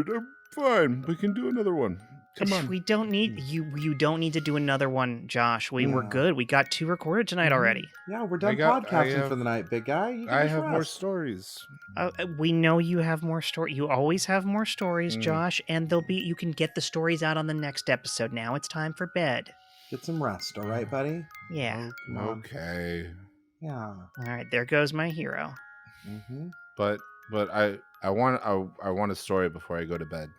good. I'm fine. We can do another one. Come on. We don't need you don't need to do another one, Josh. We're good. We got 2 recorded tonight already. Yeah, we're done podcasting for the night, big guy. You can I just have rest. more stories. We know you have more stories. You always have more stories, Josh, and you can get the stories out on the next episode. Now it's time for bed. Get some rest, all right, buddy? Yeah. Okay. Yeah. All right, there goes my hero. Mm-hmm. But I want a story before I go to bed.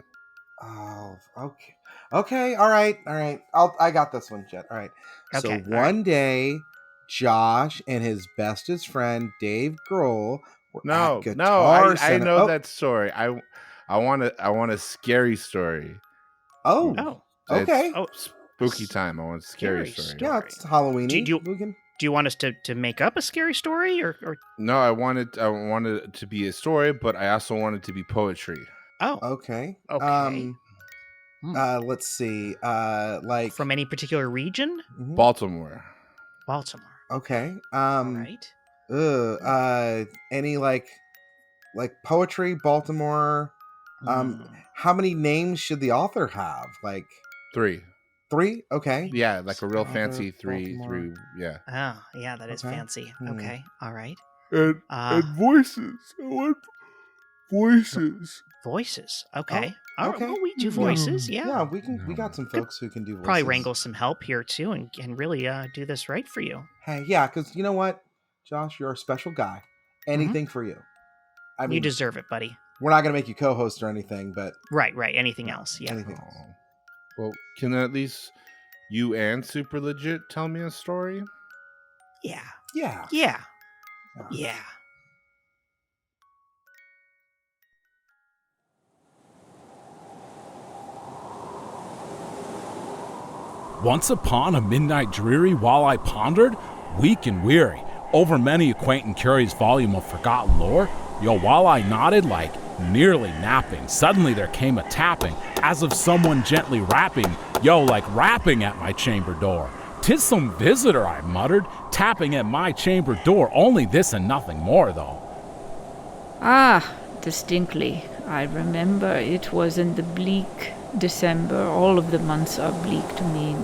Oh, okay. Okay, all right. I got this one, Jet. All right. Okay, So one day, Josh and his bestest friend Dave Grohl were at Guitar I Center. know that story. I want a scary story. Oh. Okay. Spooky time. I want a scary story. Yeah, it's Halloween. Do you want us to make up a scary story or? No, I wanted it to be a story, but I also want it to be poetry. Oh. Okay. Let's see. Like from any particular region? Mm-hmm. Baltimore. Okay. All right. Any like poetry, Baltimore. How many names should the author have? Like 3. 3? Okay. Yeah, like a real fancy 3. Yeah. Oh, yeah, that is fancy. Okay. All right. And voices. I want voices. Voices. Okay. Oh, all right. Well, we do voices. Yeah. Yeah, we got some folks who can do voices. Probably wrangle some help here too, and really do this right for you. Hey, yeah, because you know what, Josh, you're a special guy. Anything for you. I mean, you deserve it, buddy. We're not gonna make you co-host or anything, but right. Anything else? Yeah. Anything else. Well, can at least you and Super Legit tell me a story? Yeah. Once upon a midnight dreary, while I pondered, weak and weary, over many a quaint and curious volume of forgotten lore, while I nodded like nearly napping, suddenly there came a tapping, as of someone gently rapping, like rapping at my chamber door. 'Tis some visitor, I muttered, tapping at my chamber door, only this and nothing more, though. Distinctly. I remember it was in the bleak December. All of the months are bleak to me.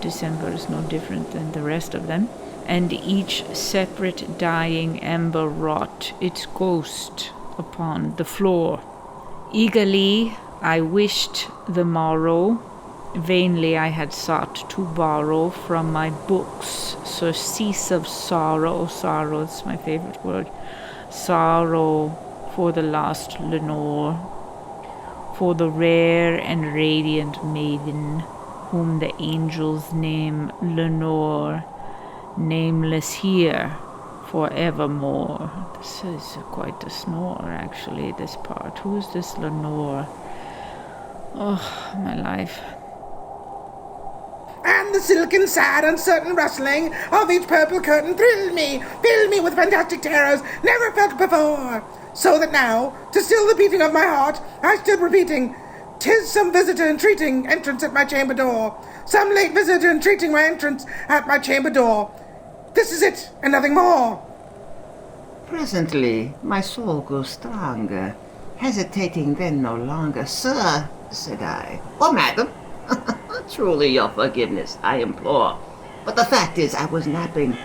December is no different than the rest of them. And each separate dying ember wrought its ghost upon the floor. Eagerly I wished the morrow. Vainly I had sought to borrow from my books surcease of sorrow. Sorrow is my favorite word. Sorrow for the lost Lenore, for the rare and radiant maiden whom the angels name Lenore, nameless here forevermore. This is quite a snore, actually, this part. Who is this Lenore? Oh, my life. And the silken, sad, uncertain rustling of each purple curtain thrilled me, filled me with fantastic terrors never felt before. So that now, to still the beating of my heart, I stood repeating, "'Tis some visitor entreating entrance at my chamber door. Some late visitor entreating my entrance at my chamber door. This is it, and nothing more." Presently, my soul grew stronger, hesitating then no longer. "Sir," said I, "or madam, truly your forgiveness I implore. But the fact is I was napping,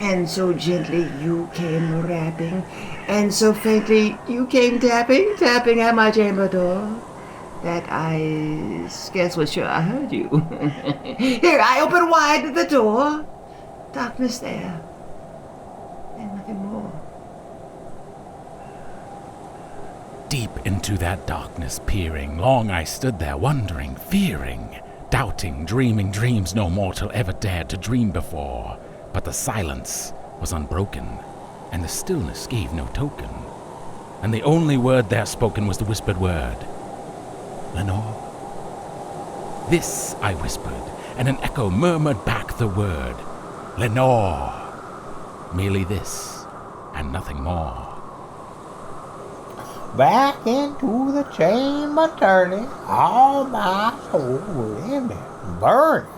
and so gently you came rapping, and so faintly you came tapping at my chamber door, that I scarce was sure I heard you. Here, I opened wide the door. Darkness there, and nothing more." Deep into that darkness peering, long I stood there wondering, fearing, doubting, dreaming dreams no mortal ever dared to dream before. But the silence was unbroken, and the stillness gave no token. And the only word there spoken was the whispered word, "Lenore." This I whispered, and an echo murmured back the word, "Lenore." Merely this, and nothing more. Back into the chamber turning, all my soul within me burning.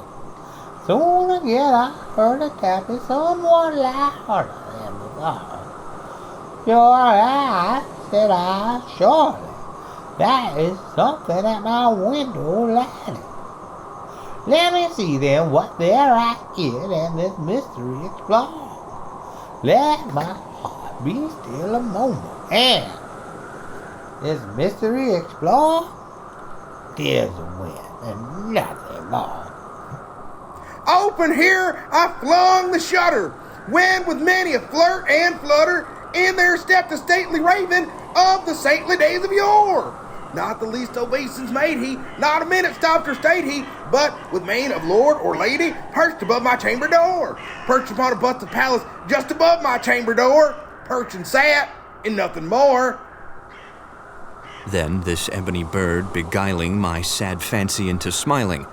Soon again I heard a tapping somewhat louder than before. "Your eyes," said I, "surely That is something at my window lining. Let me see then what there I get and this mystery explore. Let my heart be still a moment and this mystery explore. Tears of wind and nothing more. Open here, I flung the shutter, when with many a flirt and flutter, in there stepped a stately raven of the saintly days of yore. Not the least obeisance made he, not a minute stopped or stayed he, but with mien of lord or lady, perched above my chamber door. Perched upon a bust of palace just above my chamber door, perched and sat, and nothing more. Then this ebony bird beguiling my sad fancy into smiling,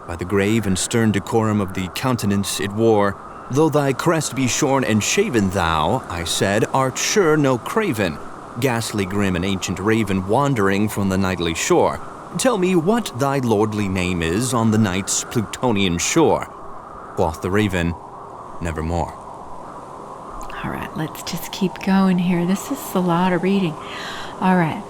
by the grave and stern decorum of the countenance it wore, though thy crest be shorn and shaven, thou, I said, art sure no craven, ghastly grim and ancient raven wandering from the nightly shore. Tell me what thy lordly name is on the night's Plutonian shore. Quoth the raven, nevermore. All right, let's just keep going here. This is a lot of reading. All right.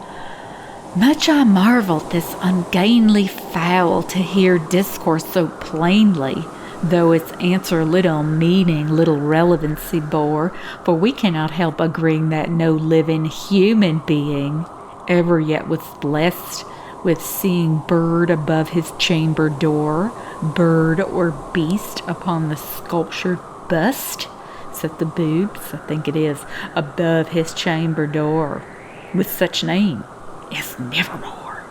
Much I marveled this ungainly fowl to hear discourse so plainly, though its answer little meaning, little relevancy bore, for we cannot help agreeing that no living human being ever yet was blessed with seeing bird above his chamber door, bird or beast upon the sculptured bust, set the boobs, I think it is, above his chamber door, with such name as nevermore.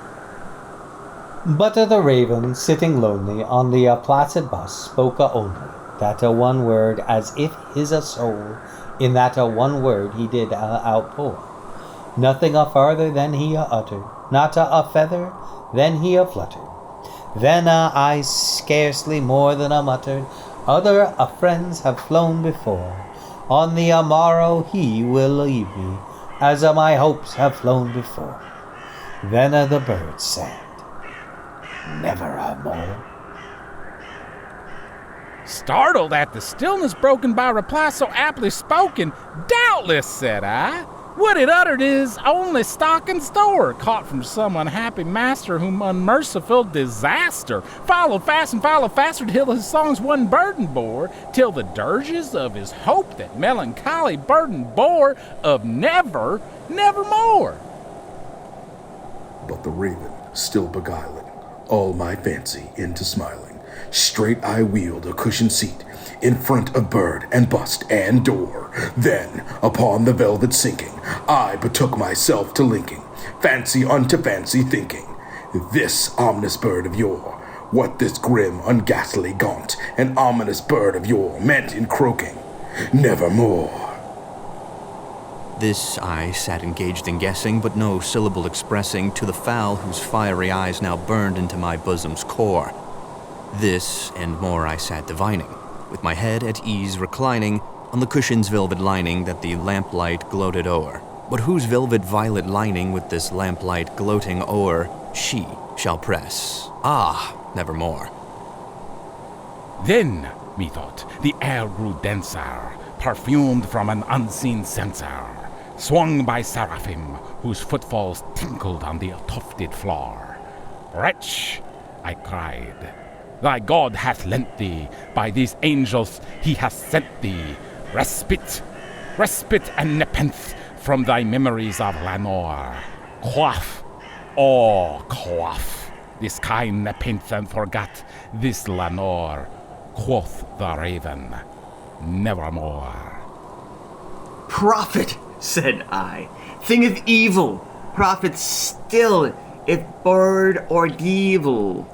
But the raven, sitting lonely on the placid bust, spoke only that one word, as if his soul in that one word he did outpour. Nothing farther than he uttered, not a feather than he fluttered. Then I scarcely more than muttered, other friends have flown before. On the morrow he will leave me, as my hopes have flown before. Then the bird said, nevermore. Startled at the stillness broken by reply so aptly spoken, doubtless, said I, what it uttered is only stock and store, caught from some unhappy master whom unmerciful disaster followed fast and followed faster till his songs one burden bore, till the dirges of his hope that melancholy burden bore of nevermore. But the raven, still beguiling all my fancy into smiling, straight I wheeled a cushioned seat in front of bird and bust and door. Then, upon the velvet sinking, I betook myself to linking fancy unto fancy, thinking, this ominous bird of yore, what this grim, unghastly, gaunt, and ominous bird of yore meant in croaking, nevermore. This I sat engaged in guessing, but no syllable expressing to the fowl whose fiery eyes now burned into my bosom's core. This and more I sat divining, with my head at ease reclining on the cushion's velvet lining that the lamplight gloated o'er. But whose velvet violet lining with this lamplight gloating o'er she shall press? Ah, nevermore. Then, methought, the air grew denser, perfumed from an unseen censer, swung by seraphim whose footfalls tinkled on the tufted floor. Wretch, I cried, thy God hath lent thee, by these angels he hath sent thee, respite and nepenthe from thy memories of Lenore. Quaff, oh quaff, this kind nepenthe and forgot this Lenore, quoth the raven, nevermore. Prophet, said I, thing of evil, prophet still, if bird or devil.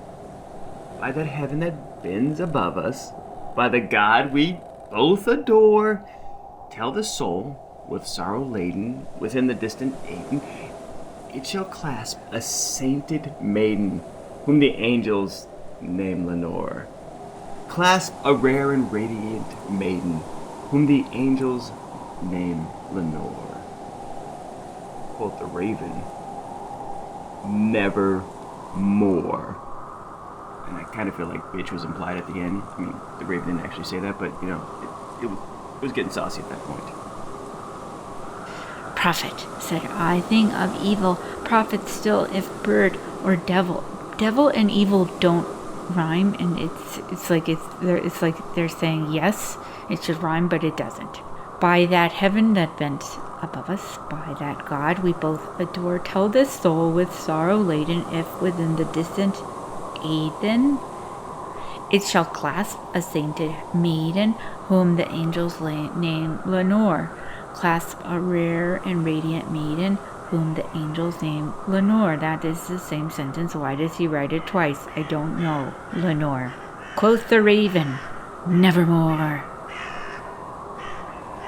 By that heaven that bends above us, by the God we both adore, tell the soul, with sorrow laden, within the distant Aden, it shall clasp a sainted maiden, whom the angels name Lenore. Clasp a rare and radiant maiden, whom the angels name Lenore. Quoth the raven, nevermore. And I kind of feel like bitch was implied at the end. I mean, the raven didn't actually say that, but, you know, it was getting saucy at that point. prophet, said I. Thing of evil, prophet still, if bird or devil. Devil and evil don't rhyme, and it's like they're saying yes, it should rhyme, but it doesn't. By that heaven that bent above us, by that God we both adore, tell this soul with sorrow laden, if within the distant Eden it shall clasp a sainted maiden, whom the angels name Lenore. Clasp a rare and radiant maiden, whom the angels name Lenore. That is the same sentence. Why does he write it twice? I don't know. Lenore. Quoth the raven, nevermore.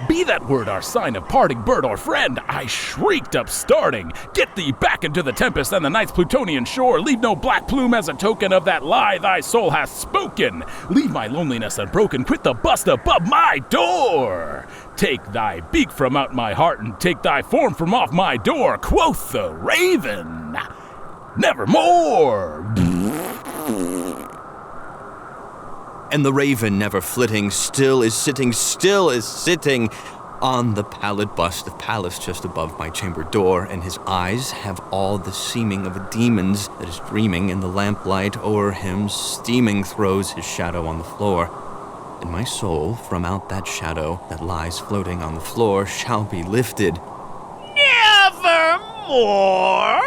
Be that word our sign of parting, bird or friend, I shrieked upstarting. Get thee back into the tempest and the night's Plutonian shore. Leave no black plume as a token of that lie thy soul hath spoken. Leave my loneliness unbroken, quit the bust above my door. Take thy beak from out my heart and take thy form from off my door. Quoth the raven, nevermore. And the raven, never flitting, still is sitting on the pallid bust of Pallas just above my chamber door, and his eyes have all the seeming of a demon's that is dreaming, in the lamplight o'er him steaming throws his shadow on the floor. And my soul, from out that shadow that lies floating on the floor, shall be lifted. Nevermore.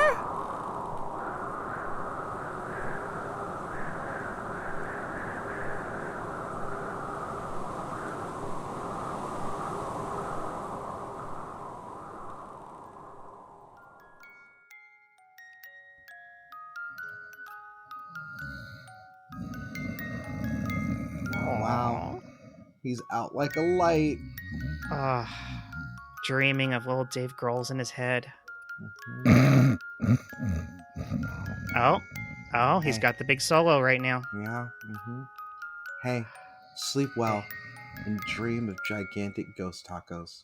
Wow. He's out like a light. Dreaming of little Dave Grohl's in his head. Oh, he's got the big solo right now. Yeah. Hey, sleep well and dream of gigantic ghost tacos.